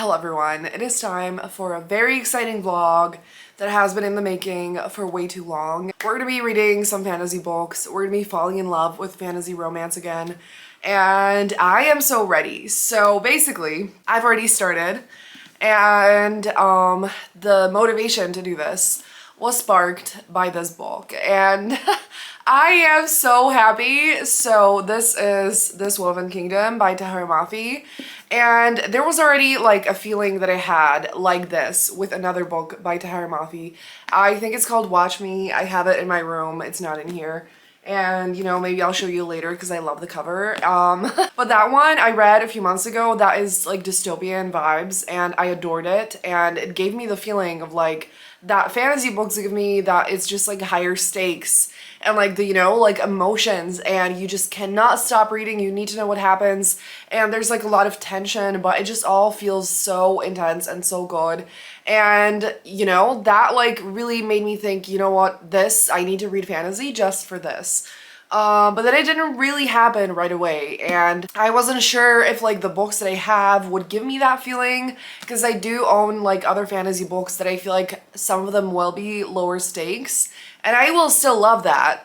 Hello everyone, it is time for a very exciting vlog that has been in the making for way too long. We're gonna be reading some fantasy books, we're gonna be falling in love with fantasy romance again, and I am so ready. So basically, I've already started, and the motivation to do this was sparked by this book, and I am so happy. So this is This Woven Kingdom by Tahereh Mafi, and there was already like a feeling that I had like this with another book by Tahereh Mafi. I think it's called Watch Me. I have it in my room, it's not in here. And you know, maybe I'll show you later because I love the cover. But that one I read a few months ago. That is like dystopian vibes and I adored it, and it gave me the feeling of like that fantasy books give me, that it's just like higher stakes and like the, you know, like emotions, and you just cannot stop reading. You need to know what happens, and there's like a lot of tension, but it just all feels so intense and so good. And you know, that like really made me think, you know what, this, I need to read fantasy just for this. But then it didn't really happen right away, and I wasn't sure if like the books that I have would give me that feeling, because I do own like other fantasy books that I feel like some of them will be lower stakes, and I will still love that.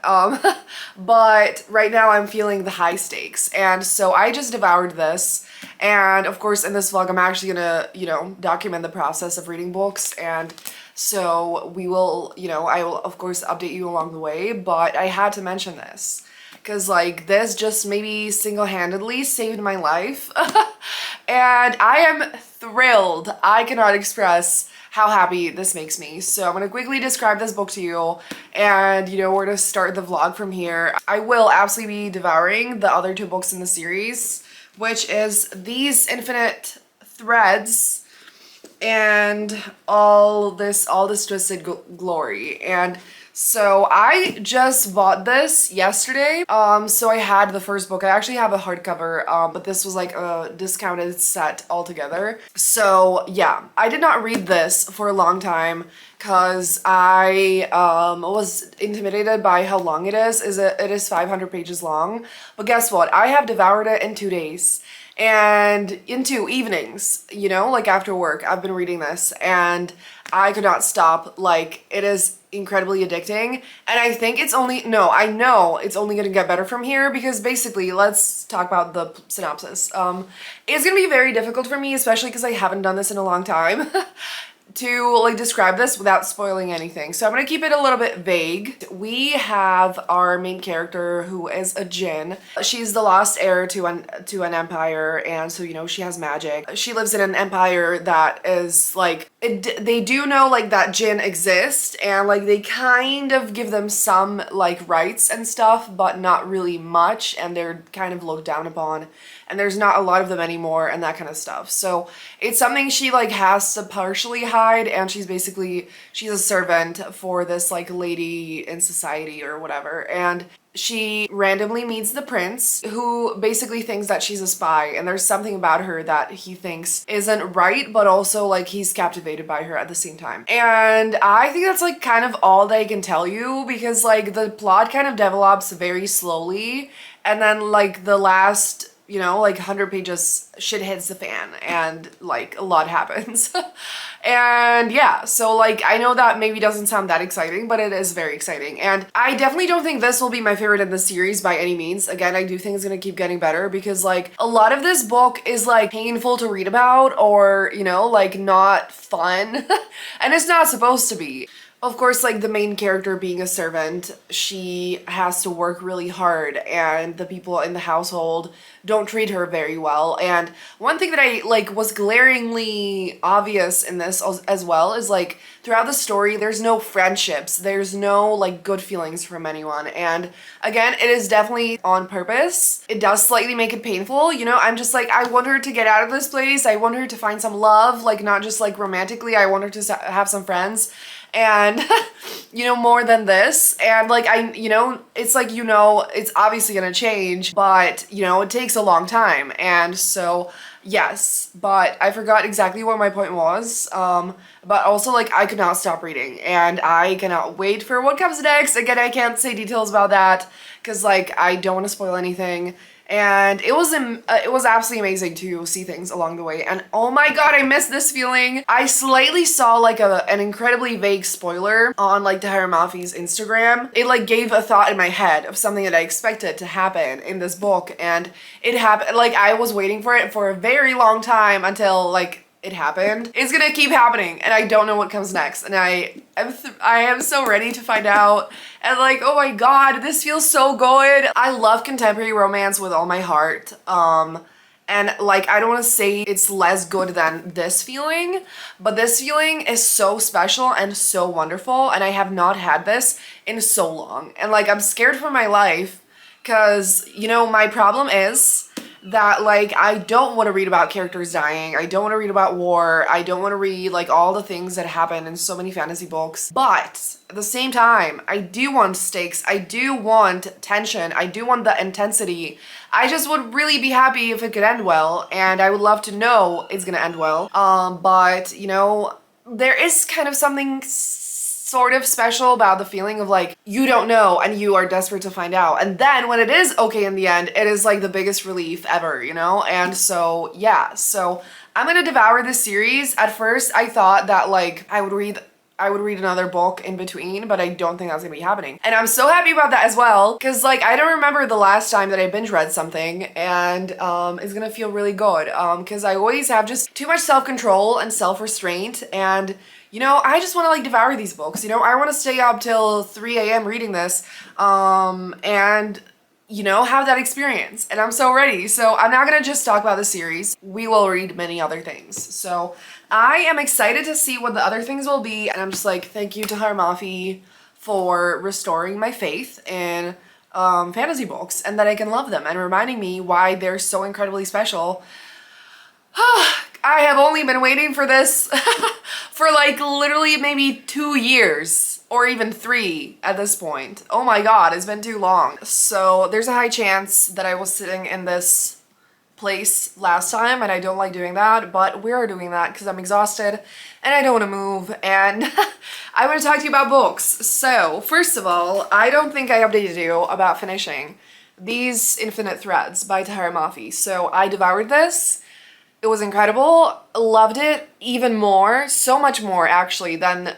But right now I'm feeling the high stakes, and so I just devoured this. And of course in this vlog I'm actually gonna, you know, document the process of reading books, and so we will, you know, I will of course update you along the way, but I had to mention this because like this just maybe single-handedly saved my life. And I am thrilled. I cannot express how happy this makes me. So I'm gonna quickly describe this book to you, and you know, we're gonna start the vlog from here. I will absolutely be devouring the other two books in the series, which is These Infinite Threads and all this twisted glory. And so I just bought this yesterday. So I had the first book. I actually have a hardcover, but this was like a discounted set altogether. So yeah, I did not read this for a long time because I was intimidated by how long it is. It is 500 pages long, but guess what? I have devoured it in 2 days. And in 2 evenings, you know, like after work, I've been reading this and I could not stop. Like, it is incredibly addicting, and I think it's only, no, I know it's only gonna get better from here, because basically, let's talk about the synopsis. It's gonna be very difficult for me, especially because I haven't done this in a long time, to like describe this without spoiling anything. So I'm gonna keep it a little bit vague. We have our main character who is a djinn. She's the lost heir to an empire, and so you know, she has magic. She lives in an empire that is like, they do know like that djinn exist, and like they kind of give them some like rights and stuff, but not really much, and they're kind of looked down upon, and there's not a lot of them anymore and that kind of stuff. So it's something she like has to partially hide, and she's a servant for this like lady in society or whatever. And she randomly meets the prince, who basically thinks that she's a spy, and there's something about her that he thinks isn't right, but also like he's captivated by her at the same time. And I think that's like kind of all that I can tell you, because like the plot kind of develops very slowly, and then like the last, you know, like 100 pages, shit hits the fan and like a lot happens. And yeah, so like I know that maybe doesn't sound that exciting, but it is very exciting. And I definitely don't think this will be my favorite in the series by any means. Again, I do think it's gonna keep getting better, because like a lot of this book is like painful to read about, or you know, like not fun. And it's not supposed to be. Of course, like the main character being a servant, she has to work really hard, and the people in the household don't treat her very well. And one thing that I like was glaringly obvious in this as well is like throughout the story, there's no friendships, there's no like good feelings from anyone. And again, it is definitely on purpose. It does slightly make it painful, you know. I'm just like, I want her to get out of this place. I want her to find some love, like not just like romantically. I want her to have some friends, and you know, more than this. And like you know, it's like, you know, it's obviously gonna change, but you know, it takes a long time. And so yes, but I forgot exactly what my point was. But also like I could not stop reading, and I cannot wait for what comes next. Again, I can't say details about that because like I don't want to spoil anything. And it was absolutely amazing to see things along the way. And oh my god, I missed this feeling. I slightly saw like an incredibly vague spoiler on like Tahereh Mafi's Instagram. It like gave a thought in my head of something that I expected to happen in this book, and it happened. Like I was waiting for it for a very long time until like it happened. It's gonna keep happening, and I don't know what comes next, and I am so ready to find out. And like, oh my god, this feels so good. I love contemporary romance with all my heart. And like, I don't want to say it's less good than this feeling, but this feeling is so special and so wonderful, and I have not had this in so long. And like, I'm scared for my life because, you know, my problem is that like I don't want to read about characters dying. I don't want to read about war. I don't want to read like all the things that happen in so many fantasy books. But at the same time, I do want stakes. I do want tension. I do want the intensity. I just would really be happy if it could end well, and I would love to know it's gonna end well. But you know, there is kind of something sort of special about the feeling of like you don't know and you are desperate to find out, and then when it is okay in the end, it is like the biggest relief ever, you know? And so yeah, so I'm gonna devour this series. At first I thought that like I would read another book in between, but I don't think that's gonna be happening. And I'm so happy about that as well, because like I don't remember the last time that I binge read something, and it's gonna feel really good, because I always have just too much self-control and self-restraint, and you know, I just want to like devour these books. You know, I want to stay up till 3 a.m. reading this, and you know, have that experience. And I'm so ready. So I'm not gonna just talk about the series. We will read many other things. So I am excited to see what the other things will be. And I'm just like, thank you to Tahereh Mafi for restoring my faith in fantasy books, and that I can love them, and reminding me why they're so incredibly special. I have only been waiting for this for like literally maybe 2 years, or even 3 at this point. Oh my god, it's been too long. So there's a high chance that I was sitting in this place last time, and I don't like doing that, but we are doing that because I'm exhausted and I don't want to move, and I want to talk to you about books. So first of all, I don't think I updated you about finishing These Infinite Threads by Tahereh Mafi. So I devoured this. It was incredible. Loved it even more, so much more actually, than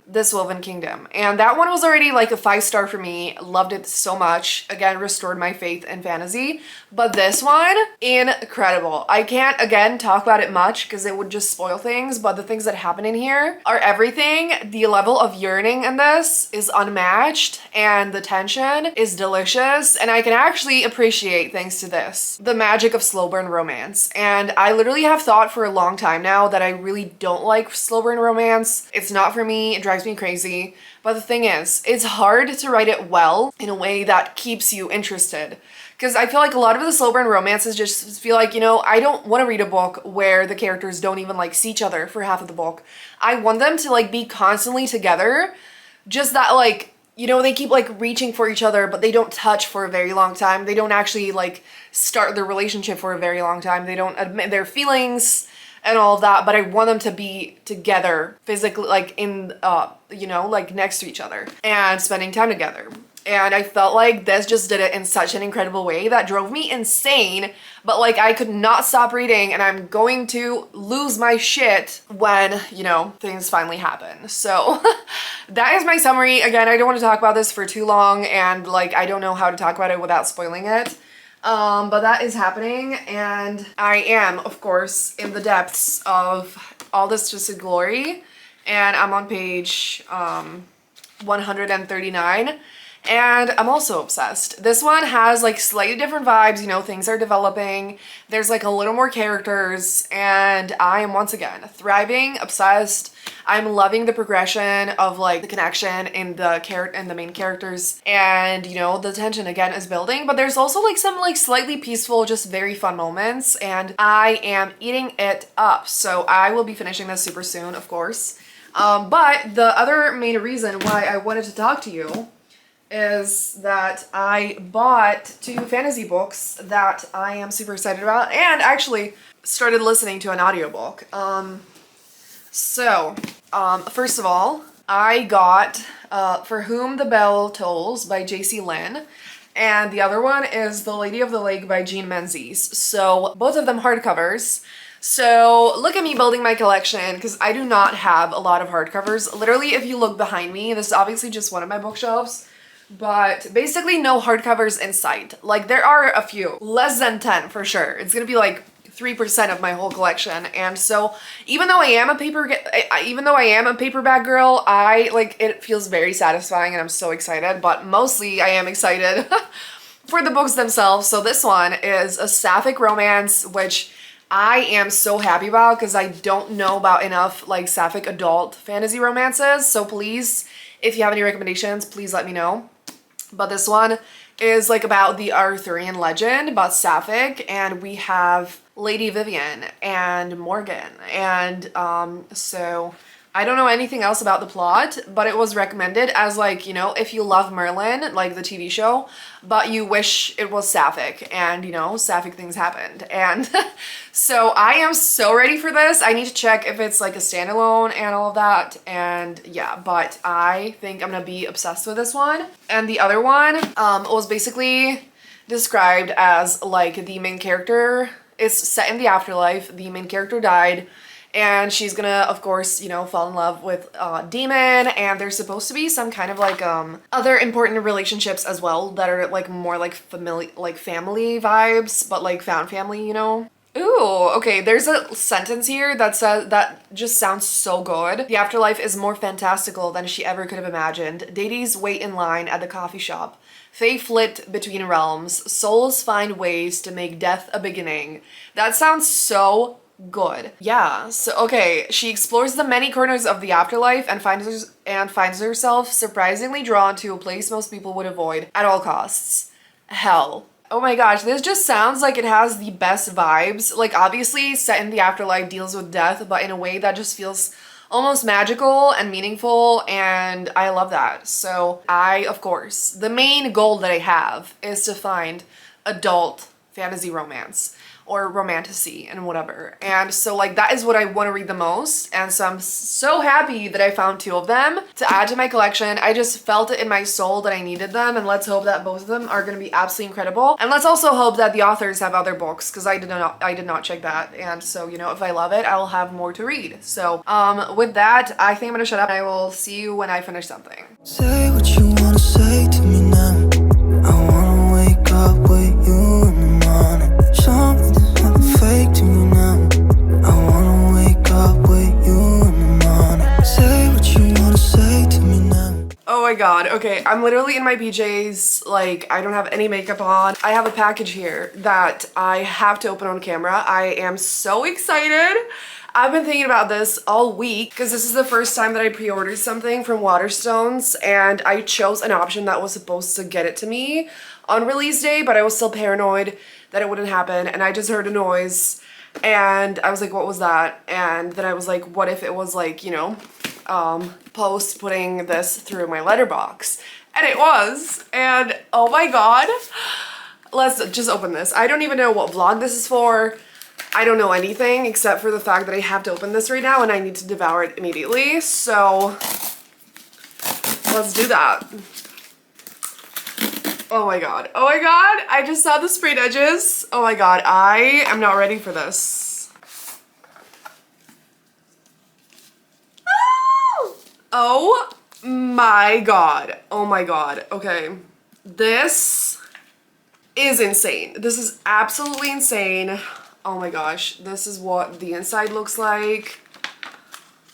This Woven Kingdom. And that one was already like a 5-star for me. Loved it so much. Again, restored my faith in fantasy. But this one, incredible. I can't, again, talk about it much because it would just spoil things, but the things that happen in here are everything. The level of yearning in this is unmatched, and the tension is delicious, and I can actually appreciate, thanks to this, the magic of slow burn romance. And I literally have thought for a long time now that I really don't like slow burn romance. It's not for me. It drives me crazy. But the thing is, it's hard to write it well in a way that keeps you interested. Because I feel like a lot of the slow burn romances just feel like, you know, I don't want to read a book where the characters don't even like see each other for half of the book. I want them to like be constantly together. Just that like, you know, they keep like reaching for each other, but they don't touch for a very long time. They don't actually like start their relationship for a very long time. They don't admit their feelings and all of that, but I want them to be together physically, like in, you know, like next to each other and spending time together. And I felt like this just did it in such an incredible way that drove me insane, but like I could not stop reading, and I'm going to lose my shit when, you know, things finally happen. So that is my summary. Again, I don't want to talk about this for too long, and like I don't know how to talk about it without spoiling it. But that is happening, and I am, of course, in the depths of all this twisted glory, and I'm on page 139. And I'm also obsessed. This one has like slightly different vibes, you know, things are developing. There's like a little more characters, and I am once again thriving, obsessed. I'm loving the progression of like the connection in the main characters, and you know, the tension again is building, but there's also like some like slightly peaceful, just very fun moments, and I am eating it up. So I will be finishing this super soon, of course. But the other main reason why I wanted to talk to you is that I bought 2 fantasy books that I am super excited about, and actually started listening to an audiobook. First of all, I got For Whom the Bell Tolls by J.C. Lynn. and the other one is The Lady of the Lake by Jean Menzies. So both of them hardcovers. So look at me building my collection because I do not have a lot of hardcovers. Literally, if you look behind me, this is obviously just one of my bookshelves, but basically no hardcovers in sight. Like there are a few, less than 10 for sure. It's gonna be like 3% of my whole collection. And so even though I am a paperback girl, I like it feels very satisfying and I'm so excited, but mostly I am excited for the books themselves. So this one is a sapphic romance, which I am so happy about because I don't know about enough like sapphic adult fantasy romances. So please, if you have any recommendations, please let me know. But this one is like about the Arthurian legend about Sapphic, and we have Lady Vivian and Morgan. And so I don't know anything else about the plot, but it was recommended as like, you know, if you love Merlin, like the TV show, but you wish it was Sapphic and, you know, Sapphic things happened. And so I am so ready for this. I need to check if it's like a standalone and all of that. And yeah, but I think I'm gonna be obsessed with this one. And the other one was basically described as like the main character is set in the afterlife. The main character died. And she's gonna, of course, you know, fall in love with a demon, and there's supposed to be some kind of like other important relationships as well that are like more like family vibes, but like found family, you know. Ooh, okay, there's a sentence here that says, that just sounds so good. The afterlife is more fantastical than she ever could have imagined. Deities wait in line at the coffee shop. Fae flit between realms. Souls find ways to make death a beginning. That sounds so good. Yeah, so okay, she explores the many corners of the afterlife and finds herself surprisingly drawn to a place most people would avoid at all costs. Hell. Oh my gosh, this just sounds like it has the best vibes. Like obviously set in the afterlife deals with death, but in a way that just feels almost magical and meaningful, and I love that. So of course, the main goal that I have is to find adult fantasy romance or romantasy and whatever. And so like that is what I want to read the most. And so I'm so happy that I found two of them to add to my collection. I just felt it in my soul that I needed them, and let's hope that both of them are going to be absolutely incredible. And let's also hope that the authors have other books, because I did not check that. And so, you know, if I love it, I'll have more to read. So with that, I think I'm gonna shut up and I will see you when I finish something. Say what you wanna say to me now. I wanna wake up with you in the morning. Show me there's nothing fake to me now. I wanna wake up with you in the morning. Say what you wanna say to me now. Oh my god, okay, I'm literally in my PJs, like I don't have any makeup on. I have a package here that I have to open on camera. I am so excited. I've been thinking about this all week because this is the first time that I pre-ordered something from Waterstones, and I chose an option that was supposed to get it to me on release day, but I was still paranoid that it wouldn't happen, and I just heard a noise and I was like, what was that? And then I was like, what if it was like, you know, Post putting this through my letterbox? And it was, and oh my god, let's just open this. I don't even know what vlog this is for. I don't know anything except for the fact that I have to open this right now and I need to devour it immediately. So let's do that. Oh my god. Oh my god. I just saw the sprayed edges. Oh my god. I am not ready for this. Oh my god. Oh my god. Okay. This is insane. This is absolutely insane. Oh my gosh, this is what the inside looks like.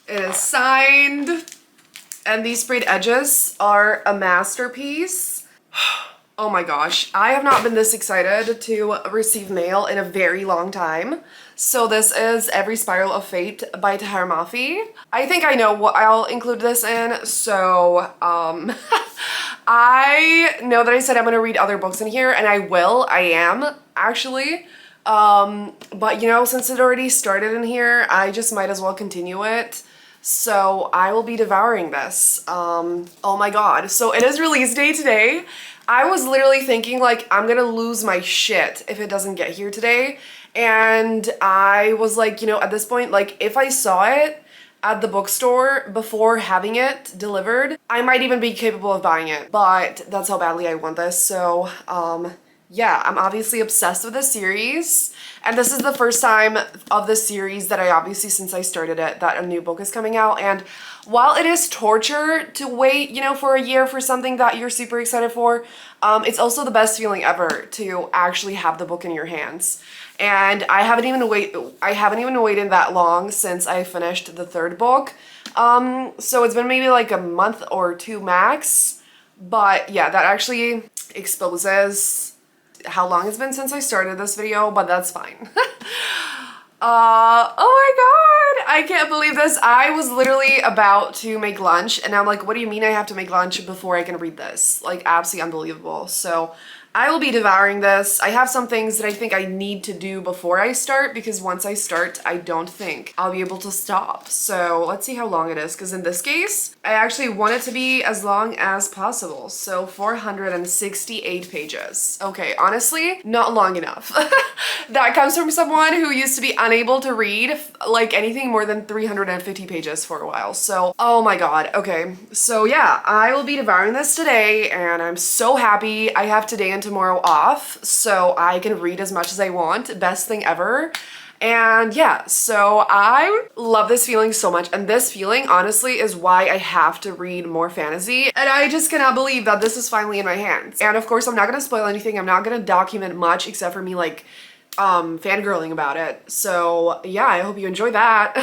It is signed, and these sprayed edges are a masterpiece. Oh my gosh, I have not been this excited to receive mail in a very long time. So this is Every Spiral of Fate by Tahereh Mafi. I think I know what I'll include this in, so I know that I said I'm gonna read other books in here, and I will. I am, actually. But you know, since it already started in here, I just might as well continue it. So I will be devouring this. Oh my god. So it is release day today. I was literally thinking like, I'm gonna lose my shit if it doesn't get here today. And I was like, you know, at this point, like if I saw it at the bookstore before having it delivered, I might even be capable of buying it, but that's how badly I want this. So, yeah, I'm obviously obsessed with this series, and this is the first time of this series that I obviously, since I started it, that a new book is coming out. And while it is torture to wait, you know, for a year for something that you're super excited for, it's also the best feeling ever to actually have the book in your hands. And I haven't even waited that long since I finished the third book. So it's been maybe like a month or two max. But yeah, that actually exposes how long it's been since I started this video, but that's fine. Oh my god, I can't believe this. I was literally about to make lunch and I'm like, what do you mean I have to make lunch before I can read this? Like, absolutely unbelievable. So I will be devouring this. I have some things that I think I need to do before I start, because once I start, I don't think I'll be able to stop. So let's see how long it is, because in this case, I actually want it to be as long as possible. So 468 pages. Okay, honestly, not long enough. That comes from someone who used to be unable to read like anything more than 350 pages for a while. So, oh my god. Okay, so yeah, I will be devouring this today and I'm so happy. I have today and tomorrow off, so I can read as much as I want. Best thing ever. And yeah, so I love this feeling so much, and this feeling honestly is why I have to read more fantasy, and I just cannot believe that this is finally in my hands. And of course, I'm not gonna spoil anything. I'm not gonna document much except for me like fangirling about it. So yeah, I hope you enjoy that.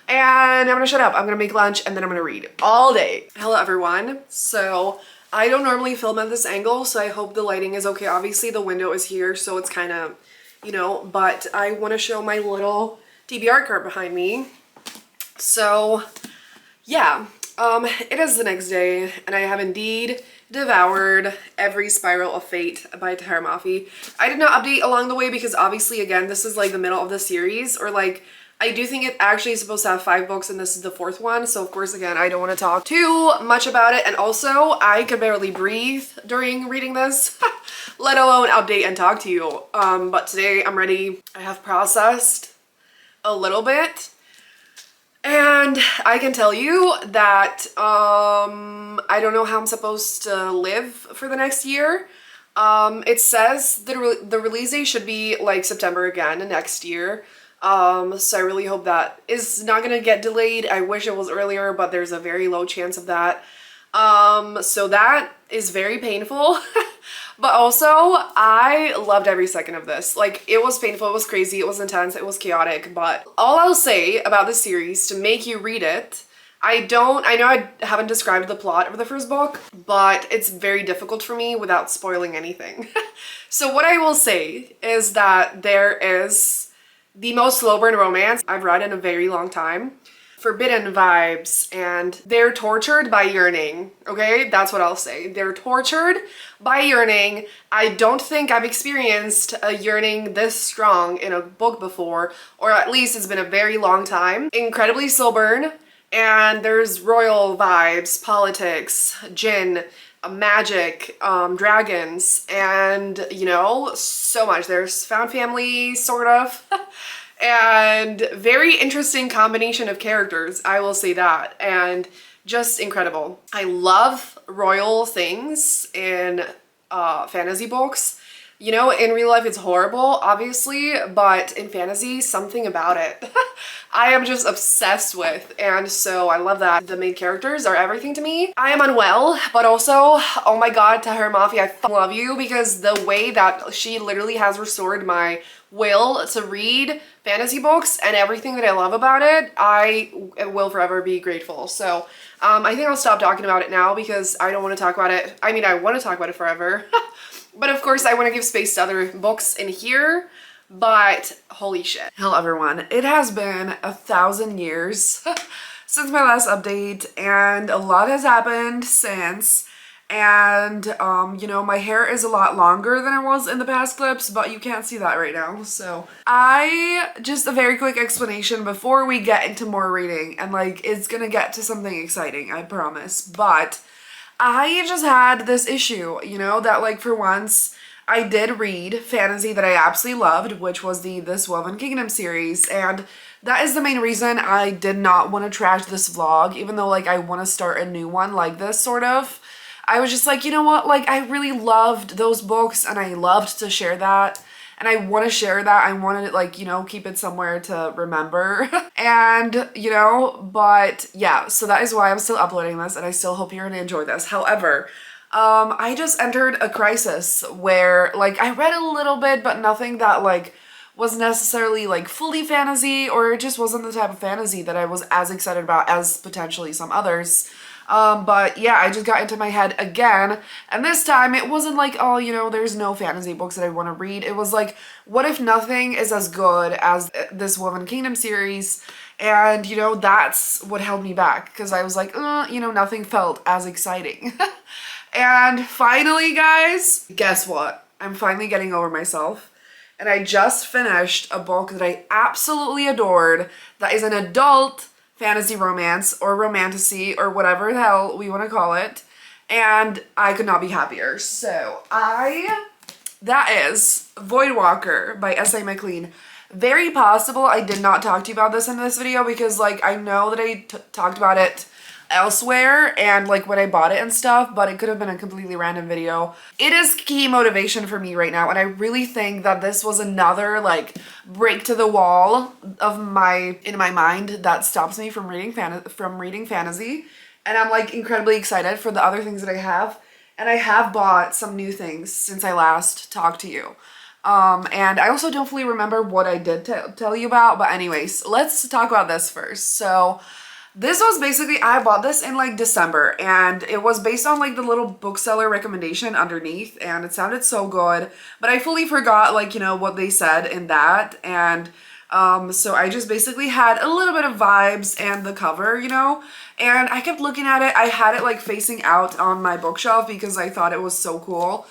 And I'm gonna shut up. I'm gonna make lunch and then I'm gonna read all day. Hello everyone. So I don't normally film at this angle, so I hope the lighting is okay. Obviously the window is here, so it's kind of, you know, but I want to show my little TBR card behind me. So yeah, it is the next day and I have indeed devoured every Spiral of Fate by Tahereh Mafi. I did not update along the way because obviously, again, this is like the middle of the series, or like, I do think it actually is supposed to have 5 books and this is the 4th one. So of course, again, I don't want to talk too much about it. And also I could barely breathe during reading this, let alone update and talk to you. But today I'm ready. I have processed a little bit. And I can tell you that I don't know how I'm supposed to live for the next year. It says the release date should be like September again next year. So I really hope that is not gonna get delayed. I wish it was earlier, but there's a very low chance of that. So that is very painful. But also, I loved every second of this. Like, it was painful, it was crazy, it was intense, it was chaotic, but all I'll say about this series to make you read it, I know I haven't described the plot of the first book, but it's very difficult for me without spoiling anything. So what I will say is that there is the most slow burn romance I've read in a very long time. Forbidden vibes, and they're tortured by yearning. Okay, that's what I'll say. They're tortured by yearning. I don't think I've experienced a yearning this strong in a book before, or at least it's been a very long time. Incredibly slow burn, and there's royal vibes, politics, djinn, magic, dragons, and you know, so much. There's found family, sort of. And very interesting combination of characters, I will say that, and just incredible. I love royal things in fantasy books. You know, in real life it's horrible, obviously, but in fantasy, something about it I am just obsessed with, and so I love that. The main characters are everything to me. I am unwell, but also, oh my god, Tahereh Mafi, I love you, because the way that she literally has restored my will to read fantasy books and everything that I love about it, I will forever be grateful. So I think I'll stop talking about it now because I don't want to talk about it. I mean, I want to talk about it forever. But of course I want to give space to other books in here, but holy shit. Hello everyone. It has been 1,000 years since my last update, and a lot has happened since. And you know, my hair is a lot longer than it was in the past clips, but you can't see that right now. So just a very quick explanation before we get into more reading, and like, it's gonna get to something exciting, I promise. But I just had this issue, you know, that like for once I did read fantasy that I absolutely loved, which was the This Woven Kingdom series, and That is the main reason I did not want to trash this vlog, even though like I want to start a new one like this sort of. I was just like, you know what, like I really loved those books and I loved to share that. And I want to share that. I wanted to like, you know, keep it somewhere to remember. And, you know, but yeah, so that is why I'm still uploading this and I still hope you're gonna enjoy this. However, I just entered a crisis where like I read a little bit, but nothing that like was necessarily like fully fantasy, or it just wasn't the type of fantasy that I was as excited about as potentially some others. But yeah, I just got into my head again, and this time it wasn't like, oh, you know, there's no fantasy books that I want to read. It was like, what if nothing is as good as this Woven Kingdom series? And, you know, that's what held me back, because I was like, you know, nothing felt as exciting. And finally, guys, guess what? I'm finally getting over myself. And I just finished a book that I absolutely adored that is an adult fantasy romance or romantasy or whatever the hell we want to call it. And I could not be happier. So that is Voidwalker by S.A. McLean. Very possible I did not talk to you about this in this video because like I know that I talked about it elsewhere and like when I bought it and stuff, but it could have been a completely random video. It is key motivation for me right now, and I really think that this was another like break to the wall of in my mind that stops me from reading fantasy, and I'm like incredibly excited for the other things that I have, and I have bought some new things since I last talked to you. And I also don't fully remember what I did tell you about, but anyways, let's talk about this first. So this was basically, I bought this in like December, and it was based on like the little bookseller recommendation underneath, and it sounded so good, but I fully forgot like, you know, what they said in that. And so I just basically had a little bit of vibes and the cover, you know, and I kept looking at it. I had it like facing out on my bookshelf because I thought it was so cool.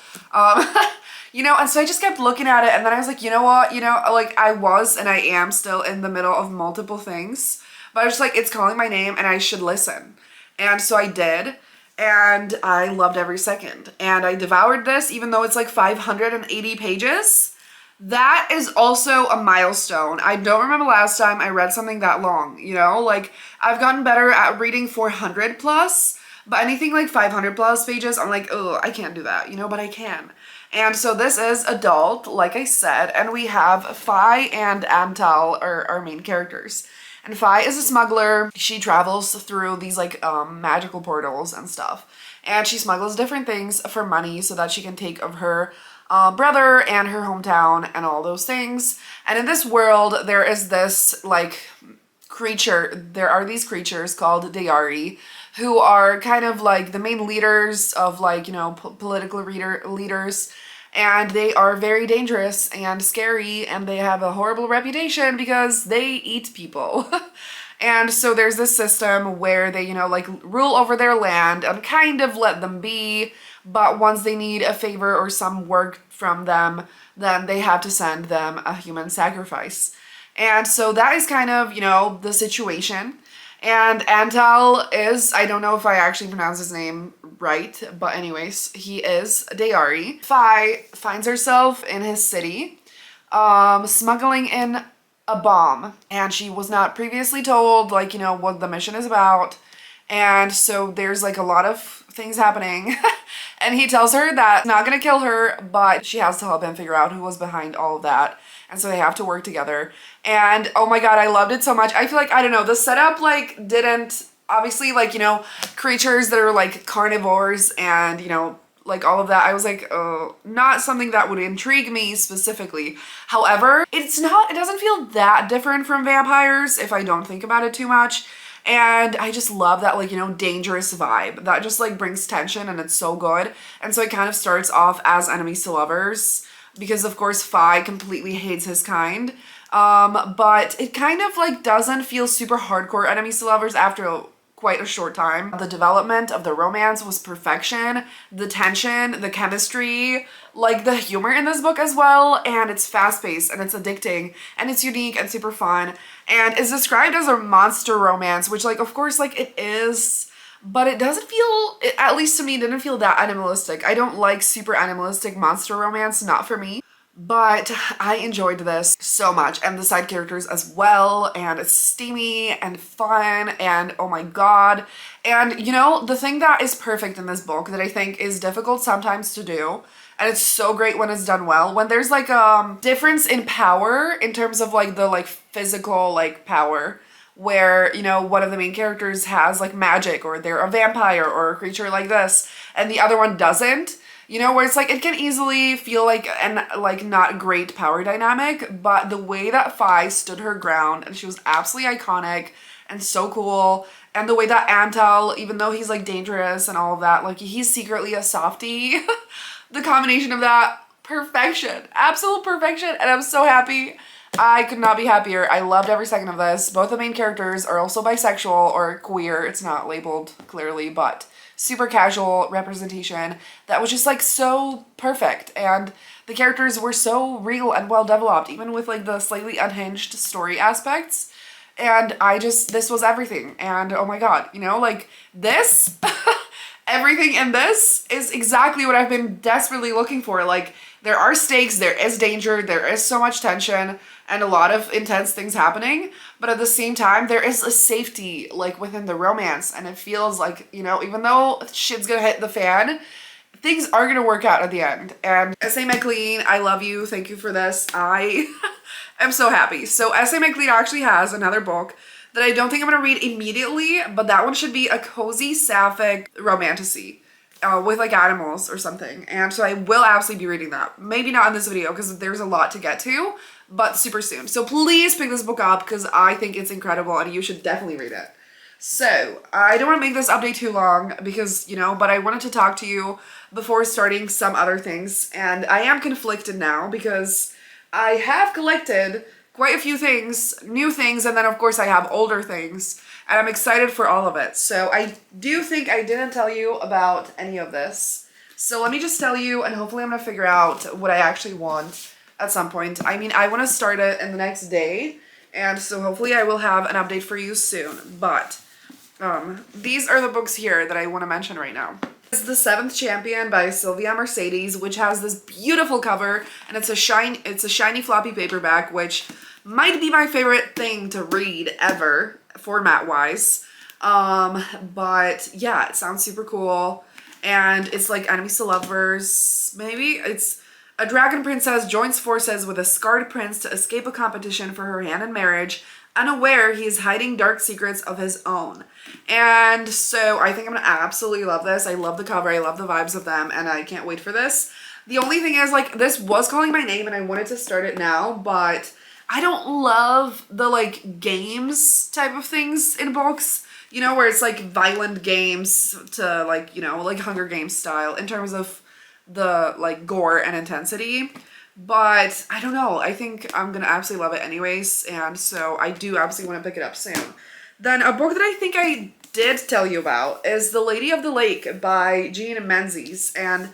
You know, and so I just kept looking at it, and then I was like, you know what, you know, like I was and I am still in the middle of multiple things. But I was just like, it's calling my name and I should listen. And so I did, and I loved every second. And I devoured this, even though it's like 580 pages. That is also a milestone. I don't remember last time I read something that long, you know? Like, I've gotten better at reading 400 plus, but anything like 500 plus pages, I'm like, oh, I can't do that, you know? But I can. And so this is adult, like I said, and we have Fi and Antal are our main characters. And Fi is a smuggler. She travels through these like magical portals and stuff. And she smuggles different things for money so that she can take of her brother and her hometown and all those things. And in this world, there is this like creature. There are these creatures called Tahereh, who are kind of like the main leaders of like, you know, political leaders. And they are very dangerous and scary, and they have a horrible reputation because they eat people. And so there's this system where they, you know, like rule over their land and kind of let them be, but once they need a favor or some work from them, then they have to send them a human sacrifice. And so that is kind of, you know, the situation. And Antal is, I don't know if I actually pronounce his name right, but anyways, he is Tahereh. Fi finds herself in his city, smuggling in a bomb, and she was not previously told, like, you know, what the mission is about. And so there's like a lot of things happening. And he tells her that he's not gonna kill her, but she has to help him figure out who was behind all of that. And so they have to work together. And oh my god, I loved it so much. I feel like, I don't know, the setup like didn't, obviously like, you know, creatures that are like carnivores and, you know, like all of that. I was like, oh, not something that would intrigue me specifically. However, it doesn't feel that different from vampires if I don't think about it too much. And I just love that, like, you know, dangerous vibe that just like brings tension, and it's so good. And so it kind of starts off as enemies to lovers, because of course Fi completely hates his kind. But it kind of like doesn't feel super hardcore enemies to lovers after quite a short time. The development of the romance was perfection, the tension, the chemistry, like the humor in this book as well, and it's fast-paced and it's addicting and it's unique and super fun, and it's described as a monster romance, which like of course like it is, but it doesn't feel, at least to me, didn't feel that animalistic. I don't like super animalistic monster romance, not for me. But I enjoyed this so much, and the side characters as well, and it's steamy and fun, and oh my god. And you know, the thing that is perfect in this book that I think is difficult sometimes to do, and it's so great when it's done well, when there's like a difference in power in terms of like the like physical like power, where, you know, one of the main characters has like magic, or they're a vampire or a creature like this, and the other one doesn't. You know, where it's like it can easily feel like an like not great power dynamic, but the way that Fi stood her ground and she was absolutely iconic and so cool, and the way that Antal, even though he's like dangerous and all of that, like he's secretly a softie. The combination of that, perfection, absolute perfection, and I'm so happy. I could not be happier. I loved every second of this. Both the main characters are also bisexual or queer. It's not labeled clearly, but super casual representation that was just like so perfect, and the characters were so real and well developed, even with like the slightly unhinged story aspects. And this was everything. And oh my god, you know, like this everything in this is exactly what I've been desperately looking for. Like, there are stakes, there is danger, there is so much tension and a lot of intense things happening, but at the same time there is a safety like within the romance, and it feels like, you know, even though shit's gonna hit the fan, things are gonna work out at the end. And S.A. McLean, I love you, thank you for this. I am so happy. So S.A. McLean actually has another book that I don't think I'm gonna read immediately, but that one should be a cozy sapphic romantasy. With like animals or something, and so I will absolutely be reading that. Maybe not in this video because there's a lot to get to, but super soon. So please pick this book up because I think it's incredible and you should definitely read it. So I don't want to make this update too long because, you know, but I wanted to talk to you before starting some other things, and I am conflicted now because I have collected quite a few things, new things, and then of course I have older things, and I'm excited for all of it. So I do think I didn't tell you about any of this. So let me just tell you, and hopefully I'm gonna figure out what I actually want at some point. I mean, I want to start it in the next day, and so hopefully I will have an update for you soon. But these are the books here that I want to mention right now. It's The Seventh Champion by Sylvia Mercedes, which has this beautiful cover, and it's a shiny floppy paperback, which might be my favorite thing to read ever, format wise. But yeah, it sounds super cool, and it's like enemies to lovers, maybe. It's a dragon princess joins forces with a scarred prince to escape a competition for her hand in marriage, unaware he is hiding dark secrets of his own. And so I think I'm gonna absolutely love this. I love the cover, I love the vibes of them, and I can't wait for this. The only thing is, like, this was calling my name and I wanted to start it now, but I don't love the like games type of things in books, you know, where it's like violent games to like, you know, like Hunger Games style in terms of the like gore and intensity. But I don't know, I think I'm gonna absolutely love it anyways, and so I do absolutely want to pick it up soon. Then a book that I think I did tell you about is The Lady of the Lake by Jean Menzies, and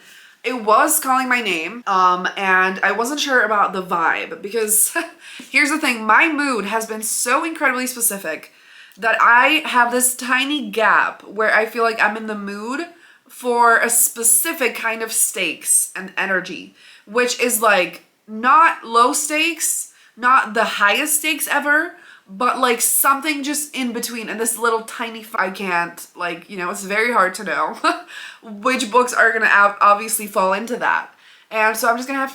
it was calling my name, and I wasn't sure about the vibe because here's the thing, my mood has been so incredibly specific that I have this tiny gap where I feel like I'm in the mood for a specific kind of stakes and energy, which is like not low stakes, not the highest stakes ever, but like something just in between. And this little tiny, I can't, like, you know, it's very hard to know which books are gonna obviously fall into that. And so I'm just gonna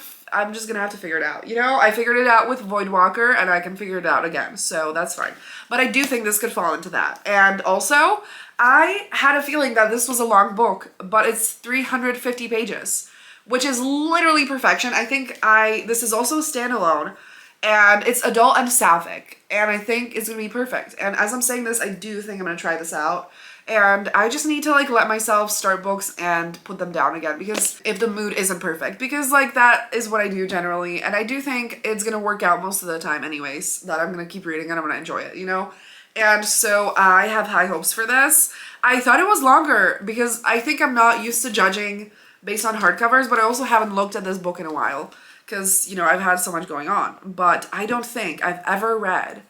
have to figure it out. You know, I figured it out with Voidwalker and I can figure it out again, so that's fine. But I do think this could fall into that. And also, I had a feeling that this was a long book, but it's 350 pages, which is literally perfection. I think this is also a standalone, and it's adult and sapphic, and I think it's gonna be perfect. And as I'm saying this, I do think I'm gonna try this out. And I just need to like let myself start books and put them down again, because if the mood isn't perfect, because like that is what I do generally, and I do think it's gonna work out most of the time anyways, that I'm gonna keep reading and I'm gonna enjoy it, you know? And so I have high hopes for this. I thought it was longer because I think I'm not used to judging based on hardcovers, but I also haven't looked at this book in a while because, you know, I've had so much going on. But I don't think I've ever read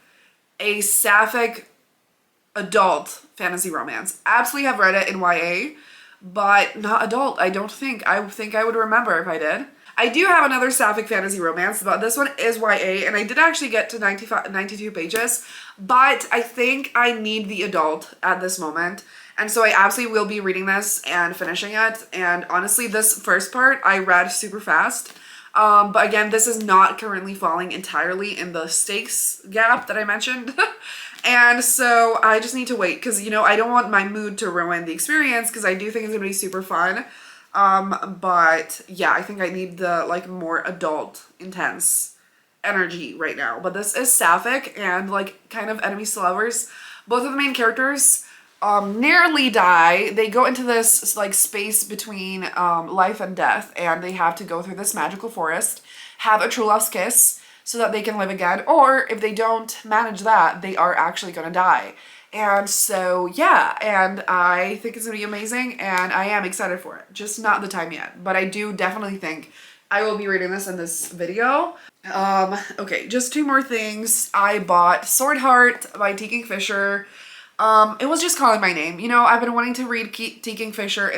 a sapphic adult fantasy romance. Absolutely have read it in YA, but not adult, I don't think. I think I would remember if I did. I do have another sapphic fantasy romance, but this one is YA, and I did actually get to 92 pages, but I think I need the adult at this moment. And so I absolutely will be reading this and finishing it. And honestly, this first part I read super fast. But again, this is not currently falling entirely in the stakes gap that I mentioned. And so I just need to wait because, you know, I don't want my mood to ruin the experience because I do think it's going to be super fun. But yeah, I think I need the like more adult, intense energy right now. But this is sapphic and like kind of enemies to lovers. Both of the main characters nearly die. They go into this like space between life and death, and they have to go through this magical forest, have a true love's kiss so that they can live again, or if they don't manage that, they are actually gonna die. And so yeah, and I think it's gonna be amazing, and I am excited for it. Just not the time yet, but I do definitely think I will be reading this in this video. Okay, just two more things. I bought Sword Heart by T. Kingfisher. It was just calling my name. You know, I've been wanting to read T. Kingfisher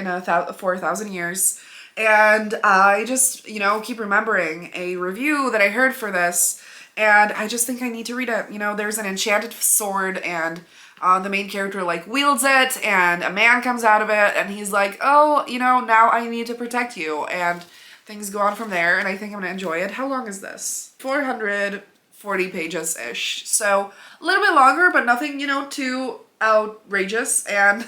for 1,000 years. And I just, you know, keep remembering a review that I heard for this. And I just think I need to read it. You know, there's an enchanted sword and the main character like wields it and a man comes out of it and he's like, oh, you know, now I need to protect you. And things go on from there. And I think I'm going to enjoy it. How long is this? 440 pages-ish. So a little bit longer, but nothing, you know, too outrageous. And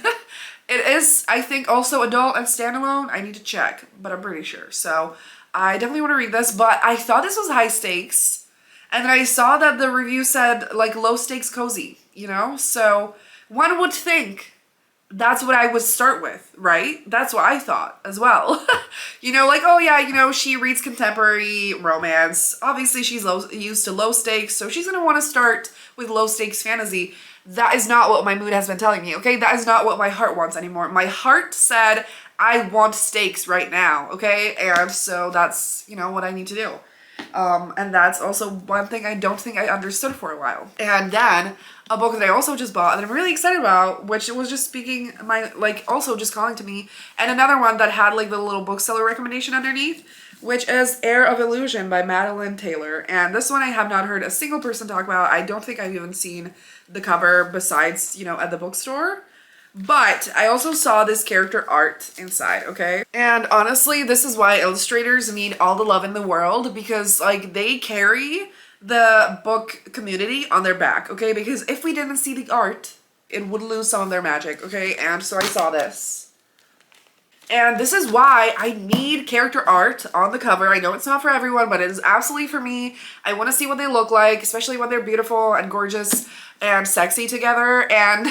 it is, I think, also adult and standalone. I need to check, but I'm pretty sure. So I definitely want to read this, but I thought this was high stakes. And then I saw that the review said like low stakes cozy, you know? So one would think that's what I would start with, right? That's what I thought as well. You know, like, oh yeah, you know, she reads contemporary romance. Obviously she's used to low stakes, so she's gonna want to start with low stakes fantasy. That is not what my mood has been telling me, okay? That is not what my heart wants anymore. My heart said, I want stakes right now, okay? And so that's, you know, what I need to do. And that's also one thing I don't think I understood for a while. And then a book that I also just bought that I'm really excited about, which was just speaking my, like, also just calling to me. And another one that had like the little bookseller recommendation underneath, which is Air of Illusion by Madeline Taylor. And this one I have not heard a single person talk about. I don't think I've even seen the cover besides, you know, at the bookstore. But I also saw this character art inside, okay? And honestly, this is why illustrators need all the love in the world, because like they carry the book community on their back, okay? Because if we didn't see the art, it would lose some of their magic, okay? And so I saw this. And this is why I need character art on the cover. I know it's not for everyone, but it is absolutely for me. I want to see what they look like, especially when they're beautiful and gorgeous and sexy together. And,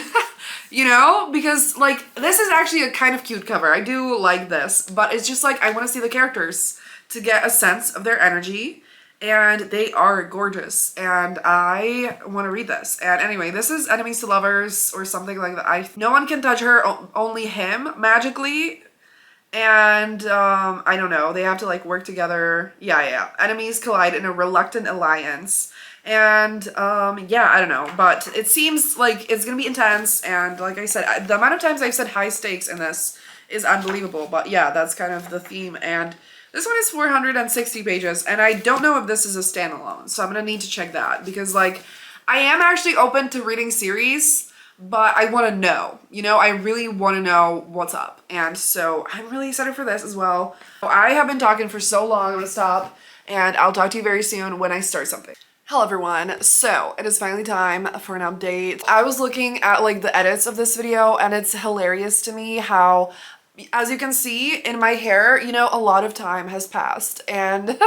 you know, because like this is actually a kind of cute cover. I do like this, but it's just like I want to see the characters to get a sense of their energy. And they are gorgeous, and I want to read this. And anyway, this is Enemies to Lovers or something like that. No one can touch her, only him magically. And I don't know, they have to like work together. Yeah. Enemies collide in a reluctant alliance. And yeah, I don't know, but it seems like it's gonna be intense. And like I said, the amount of times I've said high stakes in this is unbelievable. But yeah, that's kind of the theme. And this one is 460 pages, and I don't know if this is a standalone, so I'm gonna need to check that, because like I am actually open to reading series, but I want to know, you know, I really want to know what's up. And so I'm really excited for this as well. I have been talking for so long, I'm gonna stop, and I'll talk to you very soon when I start something. Hello everyone, so it is finally time for an update. I was looking at like the edits of this video, and it's hilarious to me how, as you can see in my hair, you know, a lot of time has passed, and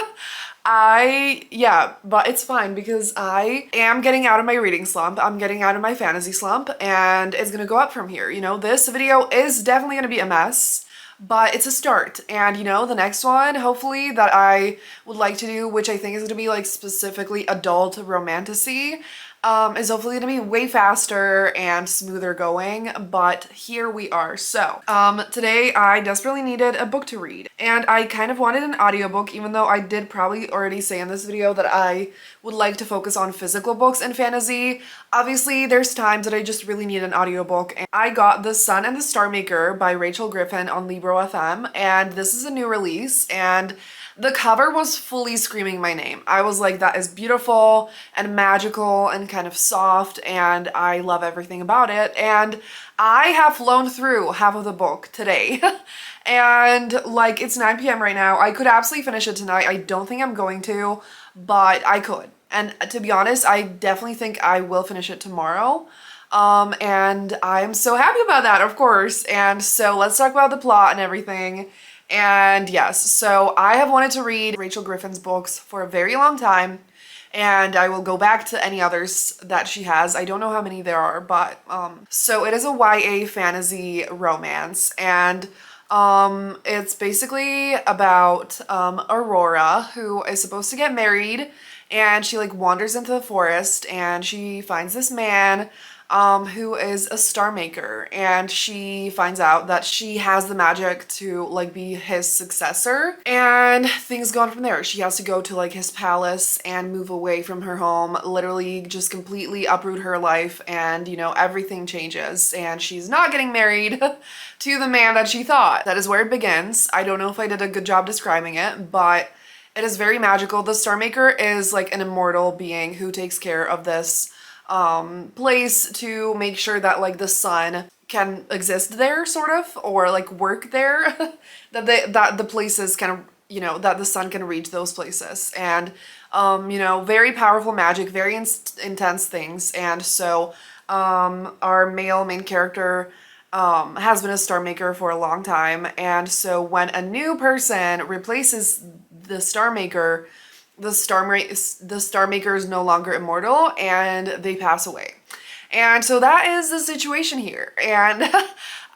yeah, but it's fine because I am getting out of my reading slump. I'm getting out of my fantasy slump, and it's gonna go up from here. You know, this video is definitely gonna be a mess, but it's a start. And you know, the next one, hopefully, that I would like to do, which I think is gonna be like specifically adult romantasy, is hopefully gonna be way faster and smoother going, but here we are. So today I desperately needed a book to read, and I kind of wanted an audiobook, even though I did probably already say in this video that I would like to focus on physical books in fantasy. Obviously there's times that I just really need an audiobook, and I got The Sun and the Star Maker by Rachel Griffin on Libro FM, and this is a new release, and The cover was fully screaming my name. I was like, that is beautiful and magical and kind of soft, and I love everything about it. And I have flown through half of the book today. And like, it's 9 p.m. right now. I could absolutely finish it tonight. I don't think I'm going to, but I could. And to be honest, I definitely think I will finish it tomorrow. And I'm so happy about that, of course. And so let's talk about the plot and everything. And yes, so I have wanted to read Rachel Griffin's books for a very long time, and I will go back to any others that she has. I don't know how many there are, but so it is a YA fantasy romance, and it's basically about Aurora, who is supposed to get married, and she like wanders into the forest and she finds this man who is a star maker, and she finds out that she has the magic to like be his successor, and things go on from there. She has to go to like his palace and move away from her home, literally just completely uproot her life, and you know, everything changes, and she's not getting married to the man that she thought. That is where it begins. I don't know if I did a good job describing it, but it is very magical. The Star Maker is like an immortal being who takes care of this place to make sure that like the sun can exist there, sort of, or like work there, that the places can, you know, that the sun can reach those places. And you know, very powerful magic, very intense things. And so our male main character has been a star maker for a long time, and so when a new person replaces the star maker, the star maker is no longer immortal and they pass away. And so that is the situation here, and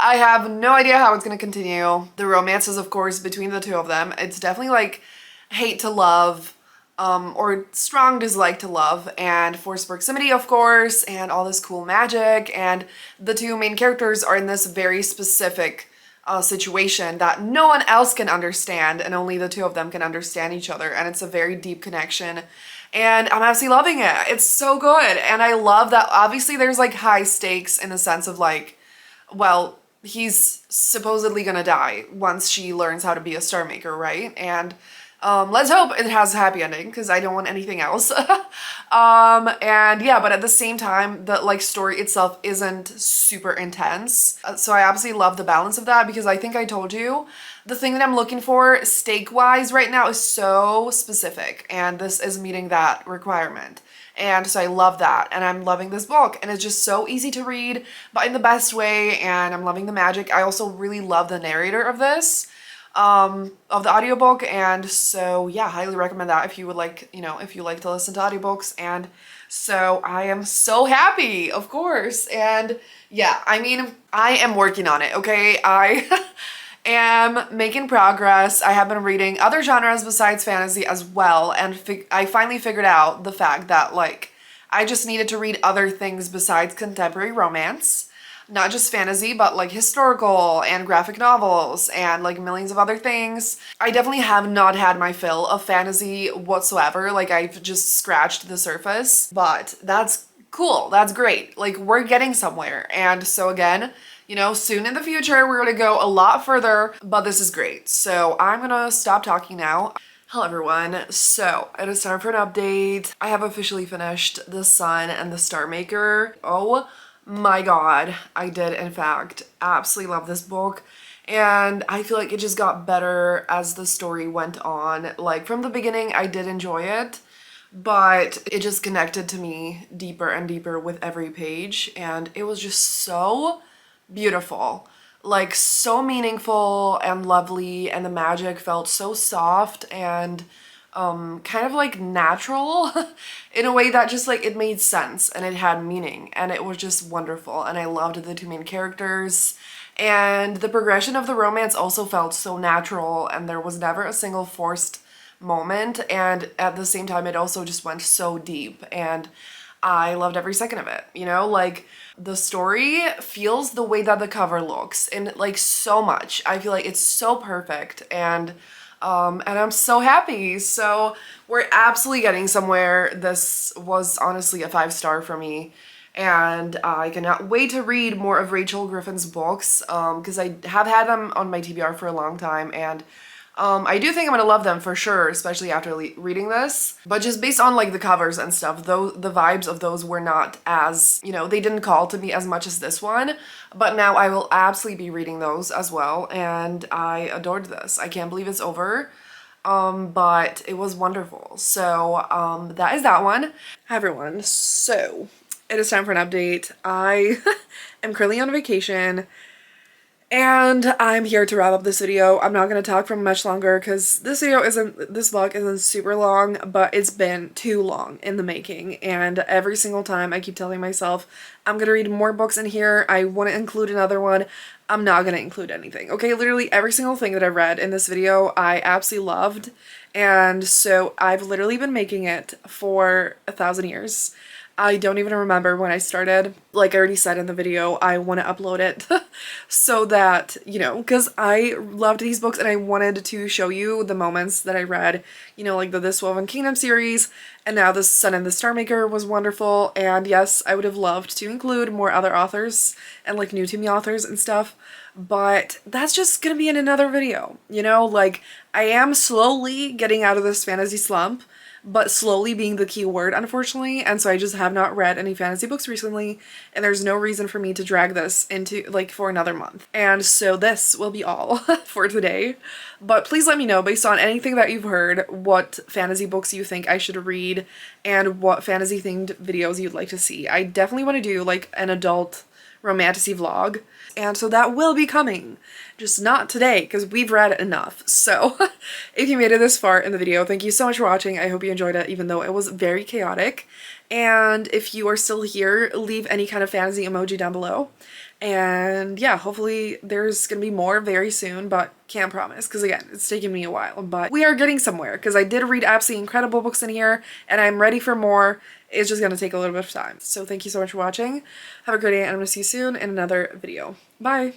I have no idea how it's going to continue. The romance is, of course, between the two of them. It's definitely like hate to love, or strong dislike to love, and forced proximity, of course, and all this cool magic. And the two main characters are in this very specific situation that no one else can understand, and only the two of them can understand each other, and it's a very deep connection, and I'm absolutely loving it. It's so good, and I love that obviously there's like high stakes in the sense of like, well, he's supposedly gonna die once she learns how to be a star maker, right? And let's hope it has a happy ending, because I don't want anything else. And yeah, but at the same time, the like story itself isn't super intense. So I absolutely love the balance of that, because I think I told you, the thing that I'm looking for stake-wise right now is so specific, and this is meeting that requirement. And so I love that, and I'm loving this book, and it's just so easy to read, but in the best way, and I'm loving the magic. I also really love the narrator of this, of the audiobook, and so yeah, highly recommend that if you would like, you know, if you like to listen to audiobooks. And so I am so happy, of course. And yeah, I mean, I am working on it, okay? I am making progress. I have been reading other genres besides fantasy as well, and I finally figured out the fact that like I just needed to read other things besides contemporary romance. Not just fantasy, but like historical and graphic novels and like millions of other things. I definitely have not had my fill of fantasy whatsoever. Like, I've just scratched the surface, but that's cool. That's great. Like, we're getting somewhere. And so again, you know, soon in the future, we're gonna go a lot further, but this is great. So I'm gonna stop talking now. Hello everyone, so it is time for an update. I have officially finished The Sun and the Star Maker. Oh my god, I did in fact absolutely love this book, and I feel like it just got better as the story went on. Like, from the beginning I did enjoy it, but it just connected to me deeper and deeper with every page, and it was just so beautiful, like so meaningful and lovely, and the magic felt so soft and kind of like natural in a way that just like it made sense and it had meaning, and it was just wonderful. And I loved the two main characters, and the progression of the romance also felt so natural, and there was never a single forced moment, and at the same time it also just went so deep, and I loved every second of it. You know, like, the story feels the way that the cover looks, and like so much. I feel like it's so perfect, and I'm so happy. So we're absolutely getting somewhere. This was honestly a 5-star for me, and I cannot wait to read more of Rachel Griffin's books, because I have had them on my TBR for a long time, and I do think I'm gonna love them for sure, especially after reading this. But just based on like the covers and stuff, though the vibes of those were not as, you know, they didn't call to me as much as this one. But now I will absolutely be reading those as well, and I adored this. I can't believe it's over. But it was wonderful. So that is that one. Hi everyone. So it is time for an update. I am currently on vacation. And I'm here to wrap up this video. I'm not going to talk for much longer because this vlog isn't super long, but it's been too long in the making. And every single time I keep telling myself, I'm going to read more books in here. I want to include another one. I'm not going to include anything. Okay, literally every single thing that I read in this video, I absolutely loved. And so I've literally been making it for 1,000 years. I don't even remember when I started. Like I already said in the video, I want to upload it so that, you know, because I loved these books and I wanted to show you the moments that I read, you know, like the This Woven Kingdom series, and now The Sun and the Star Maker was wonderful. And yes, I would have loved to include more other authors and like new to me authors and stuff, but that's just gonna be in another video, you know? Like I am slowly getting out of this fantasy slump, but slowly being the key word, unfortunately, and so I just have not read any fantasy books recently, and there's no reason for me to drag this into, like, for another month. And so this will be all for today, but please let me know, based on anything that you've heard, what fantasy books you think I should read, and what fantasy-themed videos you'd like to see. I definitely want to do, like, an adult romantasy vlog, and so that will be coming, just not today because we've read enough. So if you made it this far in the video, thank you so much for watching. I hope you enjoyed it, even though it was very chaotic. And if you are still here, leave any kind of fantasy emoji down below. And yeah, hopefully there's gonna be more very soon, but can't promise because again, it's taken me a while, but we are getting somewhere because I did read absolutely incredible books in here and I'm ready for more. It's just gonna take a little bit of time. So thank you so much for watching. Have a great day and I'm gonna see you soon in another video. Bye!